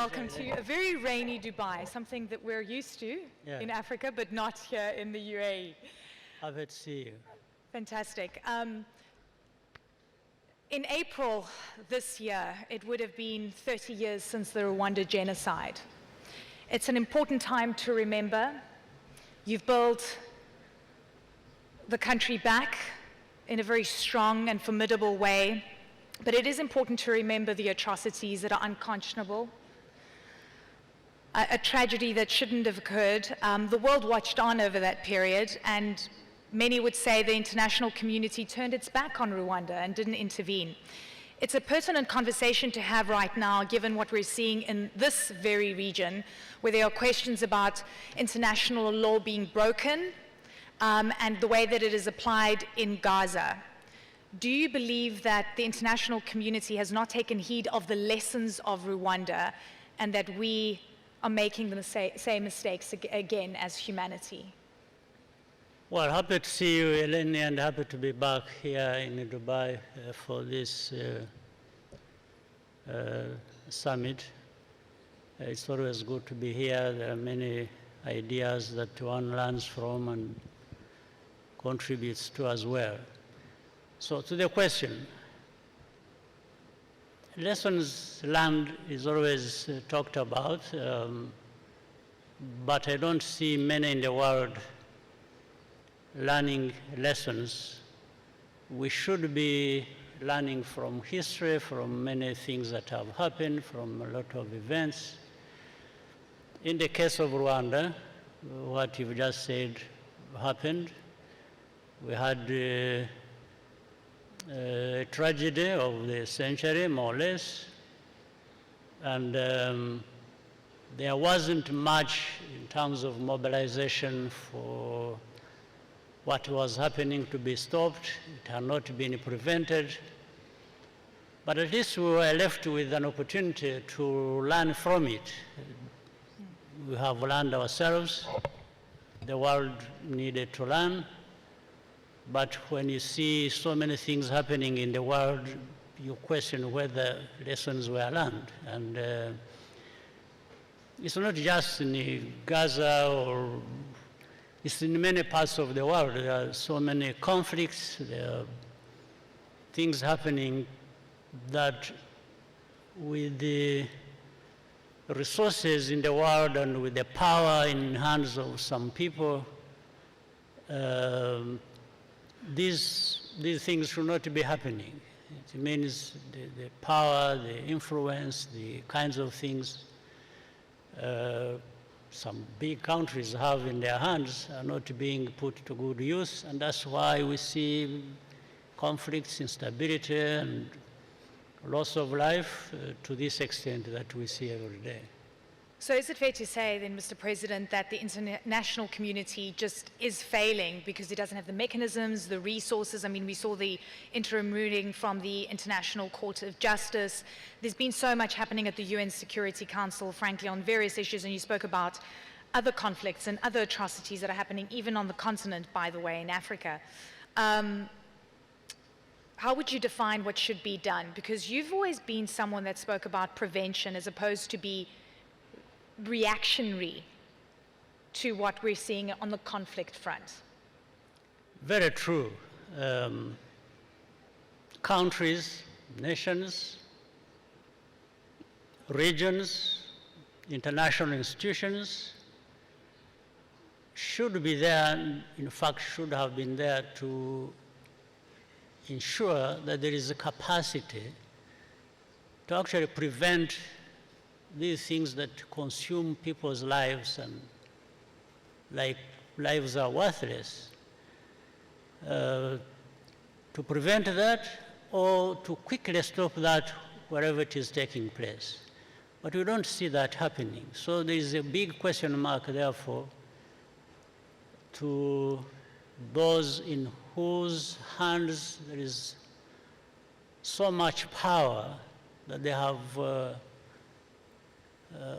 Welcome to a very rainy Dubai, something that we're used to in Africa, but not here in the UAE. Happy to see you. Fantastic. In April this year, it would have been 30 years since the Rwanda genocide. It's an important time to remember. You've built the country back in a very strong and formidable way, but it is important to remember the atrocities that are unconscionable. A tragedy that shouldn't have occurred. The world watched on over that period, and many would say the international community turned its back on Rwanda and didn't intervene. It's a pertinent conversation to have right now, given what we're seeing in this very region, where there are questions about international law being broken and the way that it is applied in Gaza. Do you believe that the international community has not taken heed of the lessons of Rwanda and that we are making the same mistakes again as humanity? Well, happy to see you, Eleni, and happy to be back here in Dubai for this summit. It's always good to be here. There are many ideas that one learns from and contributes to as well. So to the question, lessons learned is always talked about, but I don't see many in the world learning lessons. We should be learning from history, from many things that have happened, from a lot of events. In the case of Rwanda, what you've just said happened. We had a tragedy of the century, more or less, and there wasn't much in terms of mobilization for what was happening to be stopped. It had not been prevented, but at least we were left with an opportunity to learn from it. We have learned ourselves. The world needed to learn. But when you see so many things happening in the world, you question whether lessons were learned. And it's not just in Gaza, or it's in many parts of the world. There are so many conflicts, there are things happening that with the resources in the world and with the power in hands of some people, these things should not be happening. It means the power, the influence, the kinds of things some big countries have in their hands are not being put to good use, and that's why we see conflicts, instability, and loss of life to this extent that we see every day. So is it fair to say then, Mr. President, that the international community just is failing because it doesn't have the mechanisms, the resources? I mean, we saw the interim ruling from the International Court of Justice. There's been so much happening at the UN Security Council, frankly, on various issues, and you spoke about other conflicts and other atrocities that are happening even on the continent, by the way, in Africa. How would you define what should be done? Because you've always been someone that spoke about prevention as opposed to be reactionary to what we're seeing on the conflict front. Very true. Countries, nations, regions, international institutions should be there, in fact should have been there to ensure that there is a capacity to actually prevent these things that consume people's lives and like lives are worthless, to prevent that or to quickly stop that wherever it is taking place. But we don't see that happening. So there is a big question mark, therefore, to those in whose hands there is so much power that they have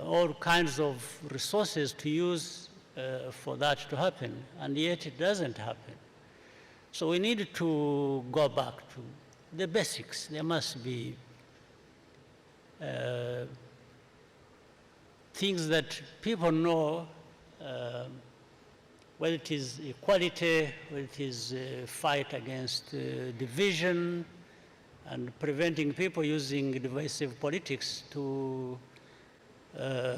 all kinds of resources to use for that to happen, and yet it doesn't happen. So we need to go back to the basics. There must be things that people know, whether it is equality, whether it is fight against division, and preventing people using divisive politics to,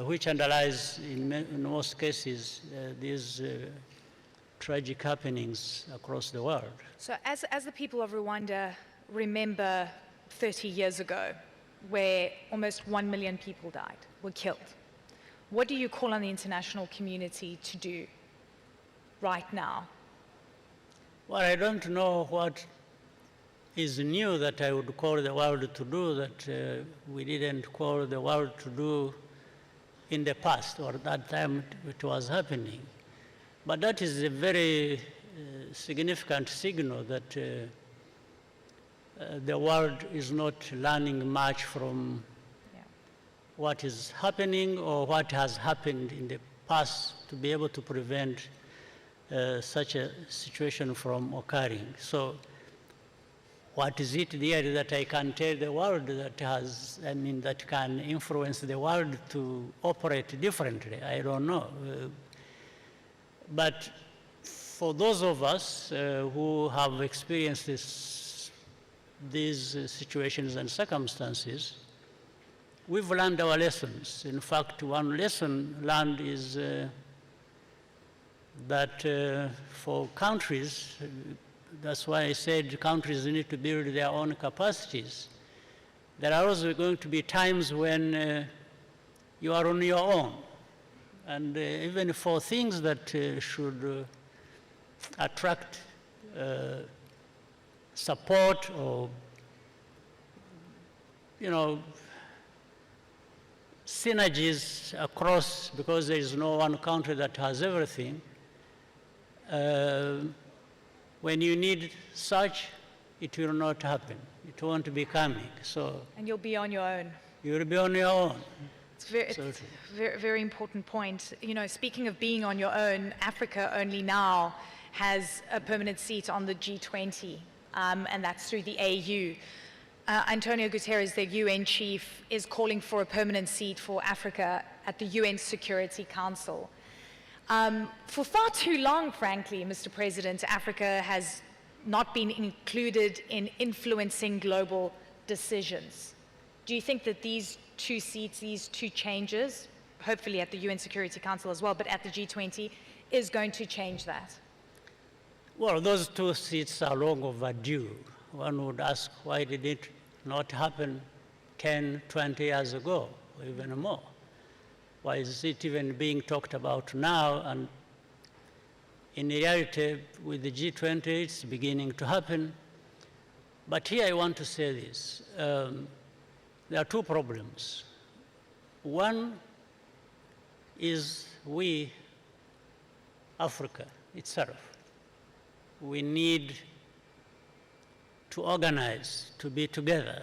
which underlies in most cases these tragic happenings across the world. So as the people of Rwanda remember 30 years ago, where almost 1 million people died, were killed, what do you call on the international community to do right now? Well, I don't know what is new that I would call the world to do that we didn't call the world to do in the past or that time it was happening. But that is a very significant signal that the world is not learning much from what is happening or what has happened in the past to be able to prevent such a situation from occurring. So what is it there that I can tell the world that has, that can influence the world to operate differently? I don't know. But for those of us who have experienced these situations and circumstances, we've learned our lessons. In fact, one lesson learned is that for countries, that's why I said countries need to build their own capacities. There are also going to be times when you are on your own. And even for things that should attract support or, synergies across, because there is no one country that has everything. When you need such, it will not happen. It won't be coming. So. And you'll be on your own. You'll be on your own. It's a very, very important point. Speaking of being on your own, Africa only now has a permanent seat on the G20, and that's through the AU. Antonio Guterres, the UN chief, is calling for a permanent seat for Africa at the UN Security Council. For far too long, frankly, Mr. President, Africa has not been included in influencing global decisions. Do you think that these two seats, these two changes, hopefully at the UN Security Council as well, but at the G20, is going to change that? Well, those two seats are long overdue. One would ask, why did it not happen 10, 20 years ago, or even more? Why is it even being talked about now? And in reality, with the G20, it's beginning to happen. But here I want to say this. There are two problems. One is we, Africa itself, we need to organize, to be together,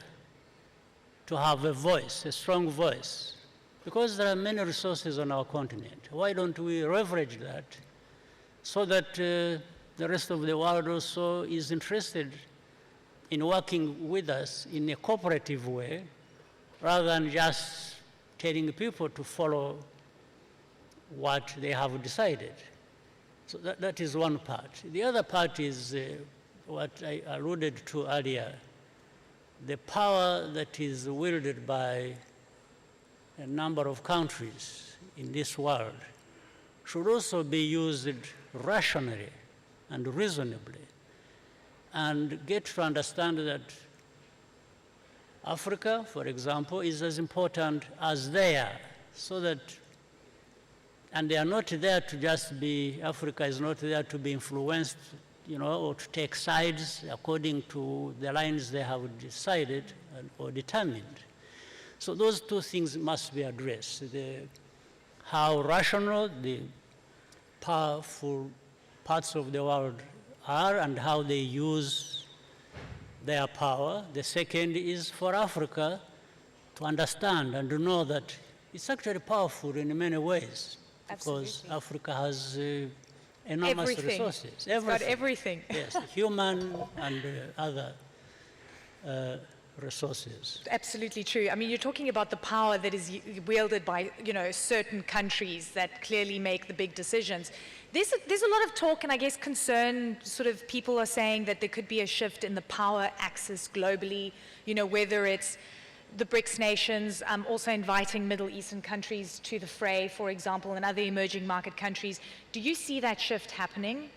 to have a voice, a strong voice, because there are many resources on our continent. Why don't we leverage that so that the rest of the world also is interested in working with us in a cooperative way, rather than just telling people to follow what they have decided. So that is one part. The other part is what I alluded to earlier, the power that is wielded by a number of countries in this world should also be used rationally and reasonably, and get to understand that Africa, for example, is as important as they are, so that, and they are not there to just be, Africa is not there to be influenced, or to take sides according to the lines they have decided or determined. So those two things must be addressed. How rational the powerful parts of the world are and how they use their power. The second is for Africa to understand and to know that it's actually powerful in many ways. Absolutely. Because Africa has enormous resources. It's got everything. Yes, human and other resources. Absolutely true. I mean, you're talking about the power that is wielded by, certain countries that clearly make the big decisions. There's a lot of talk and I guess concern, sort of people are saying that there could be a shift in the power axis globally, whether it's the BRICS nations, also inviting Middle Eastern countries to the fray, for example, and other emerging market countries. Do you see that shift happening?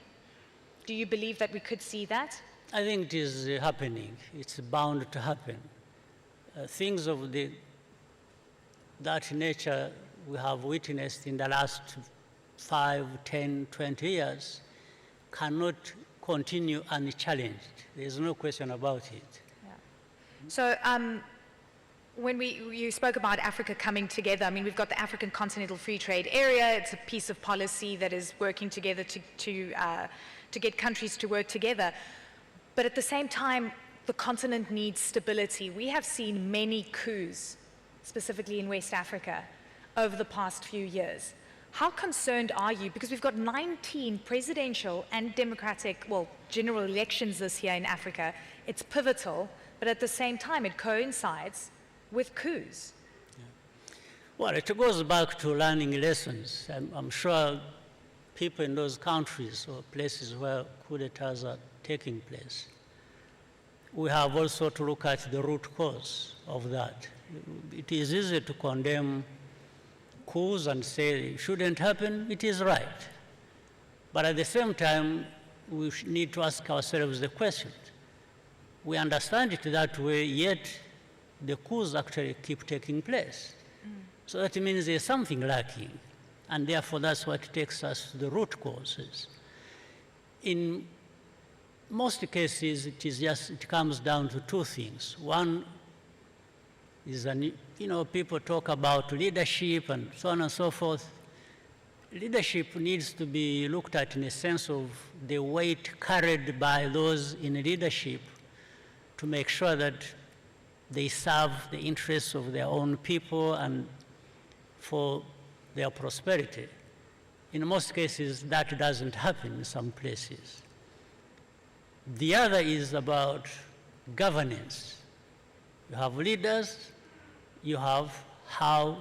Do you believe that we could see that? I think it is happening. It's bound to happen. Things of that nature we have witnessed in the last 5, 10, 20 years cannot continue unchallenged. There's no question about it. Yeah. So when you spoke about Africa coming together, I mean, we've got the African Continental Free Trade Area. It's a piece of policy that is working together to get countries to work together. But at the same time, the continent needs stability. We have seen many coups, specifically in West Africa, over the past few years. How concerned are you? Because we've got 19 presidential and democratic, general elections this year in Africa. It's pivotal, but at the same time, it coincides with coups. Yeah. Well, it goes back to learning lessons. I'm sure people in those countries or places where coup d'etats are taking place, we have also to look at the root cause of that. It is easy to condemn coups and say it shouldn't happen. It is right. But at the same time, we need to ask ourselves the question. We understand it that way, yet the coups actually keep taking place. So that means there's something lacking. And therefore, that's what takes us to the root causes. In most cases, it comes down to two things. One is, people talk about leadership and so on and so forth. Leadership needs to be looked at in a sense of the weight carried by those in leadership to make sure that they serve the interests of their own people and for their prosperity. In most cases, that doesn't happen in some places. The other is about governance. You have leaders, you have how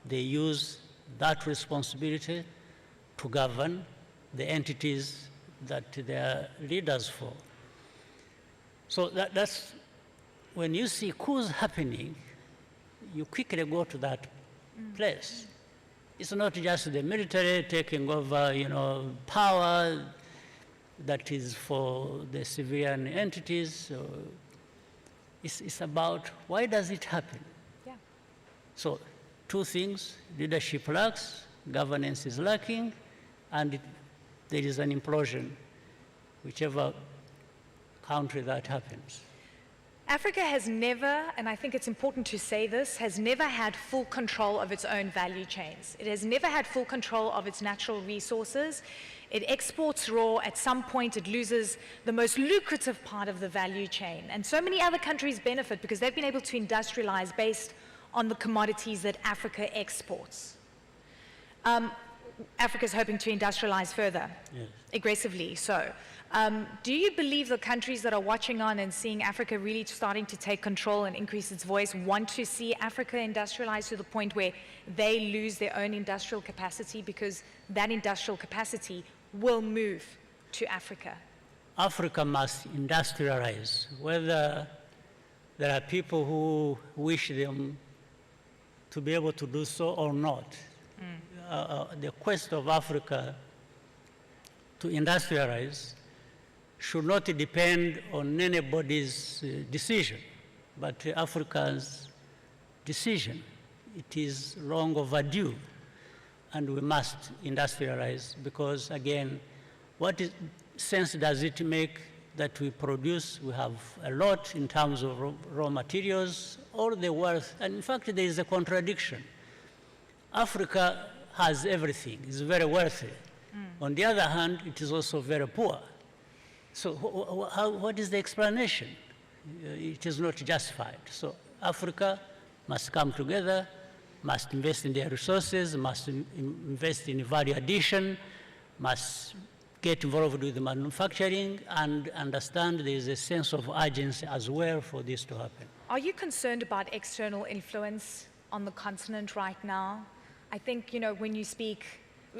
they use that responsibility to govern the entities that they are leaders for. So that's, when you see coups happening, you quickly go to that place. It's not just the military taking over, power that is for the civilian entities. It's about why does it happen? Yeah. So two things, leadership lacks, governance is lacking, and there is an implosion, whichever country that happens. Africa has never, and I think it's important to say this, has never had full control of its own value chains. It has never had full control of its natural resources. It exports raw. At some point, it loses the most lucrative part of the value chain. And so many other countries benefit because they've been able to industrialize based on the commodities that Africa exports. Africa's hoping to industrialize further, yes, aggressively so. Do you believe the countries that are watching on and seeing Africa really starting to take control and increase its voice want to see Africa industrialize to the point where they lose their own industrial capacity, because that industrial capacity will move to Africa? Africa must industrialize, whether there are people who wish them to be able to do so or not. The quest of Africa to industrialize should not depend on anybody's decision, but Africa's decision. It is long overdue, and we must industrialize because, again, what sense does it make that we produce? We have a lot in terms of raw materials, all the wealth, and in fact, there is a contradiction. Africa has everything, it's very wealthy. On the other hand, it is also very poor. So what is the explanation? It is not justified. So Africa must come together, must invest in their resources, must invest in value addition, must get involved with manufacturing, and understand there is a sense of urgency as well for this to happen. Are you concerned about external influence on the continent right now? I think, you know, when you speak,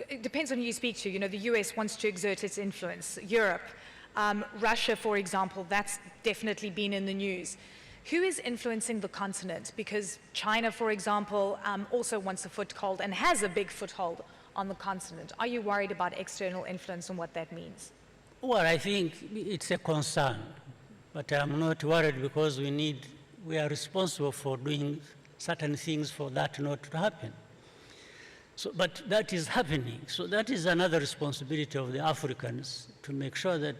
it depends on who you speak to. You know, the US wants to exert its influence. Europe, Russia, for example, that's definitely been in the news. Who is influencing the continent? Because China, for example, also wants a foothold and has a big foothold on the continent. Are you worried about external influence and what that means? Well, I think it's a concern, but I'm not worried because we are responsible for doing certain things for that not to happen. So, but that is happening. So that is another responsibility of the Africans to make sure that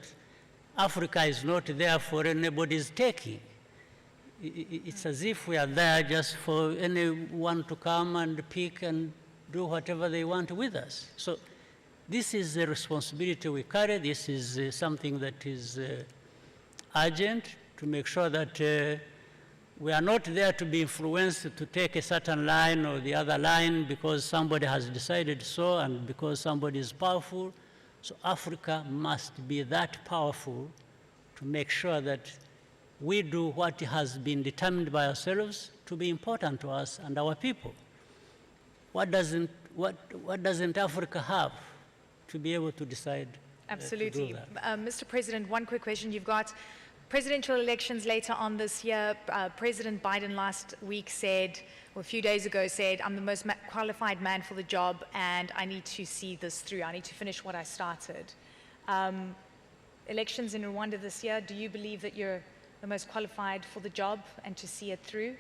Africa is not there for anybody's taking. It's as if we are there just for anyone to come and pick and do whatever they want with us. So this is a responsibility we carry. This is something that is urgent to make sure that we are not there to be influenced to take a certain line or the other line because somebody has decided so and because somebody is powerful. So Africa must be that powerful to make sure that we do what has been determined by ourselves to be important to us and our people. What doesn't Africa have to be able to decide Absolutely. to do that? Mr. President, one quick question. You've got presidential elections later on this year. President Biden last week said, or a few days ago said, I'm the most qualified man for the job and I need to see this through. I need to finish what I started. Elections in Rwanda this year, do you believe that you're the most qualified for the job and to see it through?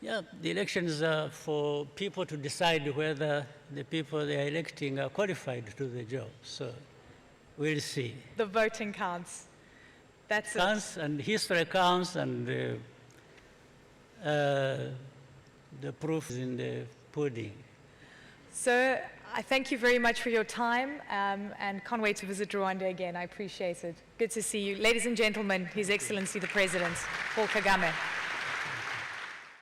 Yeah, the elections are for people to decide whether the people they are electing are qualified to do the job. So we'll see. The voting counts. That's counts, and history counts, and the proof is in the pudding. Sir, I thank you very much for your time and can't wait to visit Rwanda again. I appreciate it. Good to see you. Ladies and gentlemen, His Excellency the President, Paul Kagame.